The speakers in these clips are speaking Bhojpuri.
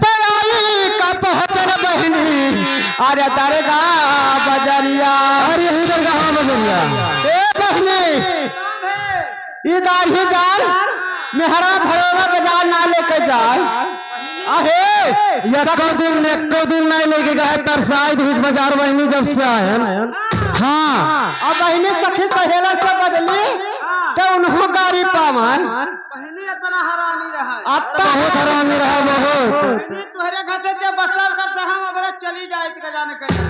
तैयारी का पहुंचन बहनी अरे दरगाह बजरिया। अरे यही दरगाह बजरिया ए बहनी इधर ही जान मेहरा भरोवा बाजार ना लेके जाए। अहे एको दिन नहीं लेके गए तरसाई बीच बाजार बहनी जब से आए। हाँ अब बहनी सखी सहेला से बदली तो उन्हों गाड़ी पावन पहले इतना हरामी रहा बहुत हरामी रहा बहुत। पहले तुहरे घर से जब बसर करते हम अब चली जाए तो जाने कहीं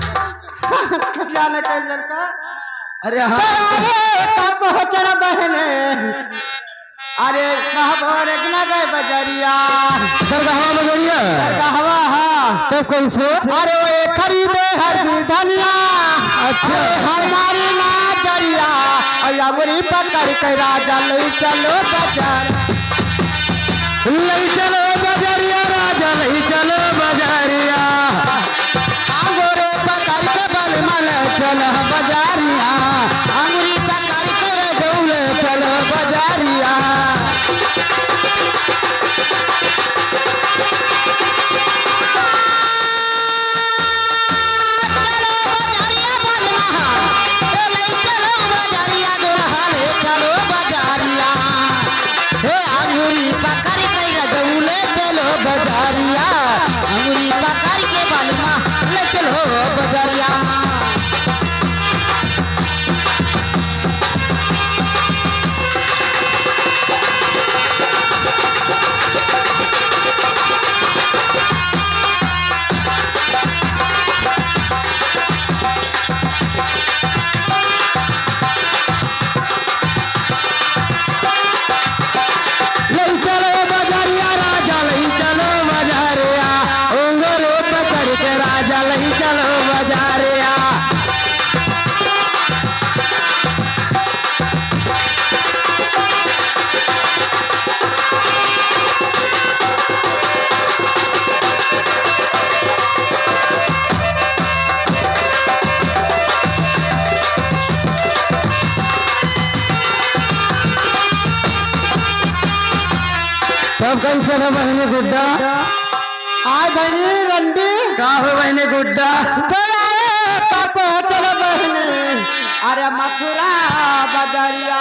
जाने के लड़का अरे हाँ का पहुंचन बहने अरे कहबोर गए बजरिया दरगाह बजरिया दरगाहवा हाँ तब कैसे? अरे वो खरीदे हरदी धनिया अच्छा हमारी नाचरिया अमरी पकड़ के राजा ले चलो बाजार। ले चलो बजरिया राजा ले चलो बजरिया। अंगूरे पकड़ के बल मल चलो बजारिया अंगूरी पकड़ के रजौले चलो बजारिया। अंगूरी पकड़ के बालमा ले चलो बजरिया। तब कैसे है बहनी गुड्डा? आय बहनी रंडी का हो बहनी गुड्डा? चलो बहनी अरे मथुरा बजरिया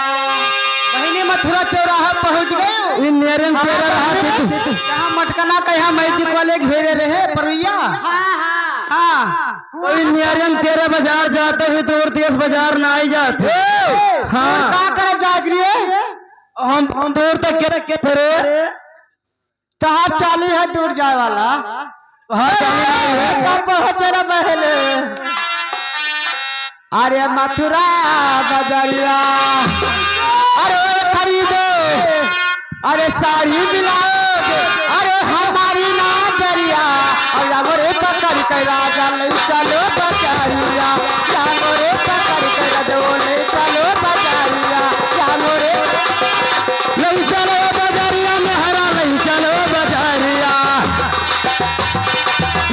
बहनी मथुरा चौराहा पहुंच गए। इंजीनियरिंग तेरा रहा थी कहाँ मटकना कहा मैजिक वाले घेरे रहे परुया। हाँ तो इंजीनियरिंग तेरा बाजार जाते हुए दूर तेज बाजार ना आई जाते। हाँ का करे जागरी हम दूर तक के थे कहा चाली है दूर जाए वाला। हाँ पहुंचना बहने अरे मथुरा बजरिया अरे खरीदो अरे साड़ी ब्लाउज अरे हमारी नाचरिया और अमरे पकड़ के राजा ले चलो बजारिया अमरे पकड़ के राजा ले चलो बजारिया अमरे ले चलो बजारिया मेहरा ले चलो बजारिया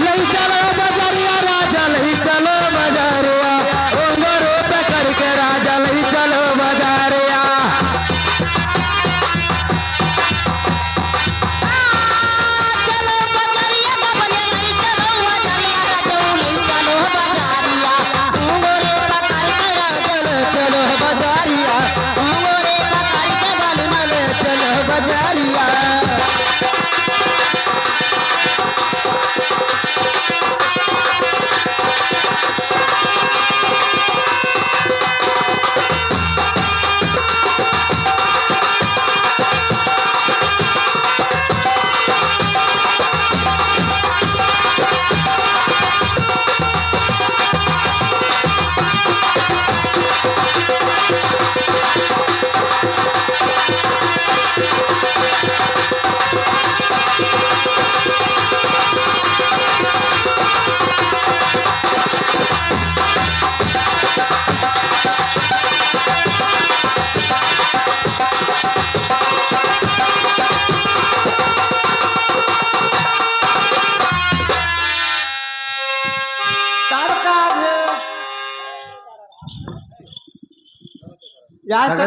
ले चलो बजारिया राजा ले चलो बजारिया उमरो पकड़ के राजा ले चलो बजारिया। चलो बजारिया बाबा ले चलो बजारिया राजा ले चलो बजारिया उमरे पकड़ के राजा ले चलो बजारिया उमरे पकड़ के बाल मले चलो बजारिया। यहाँ से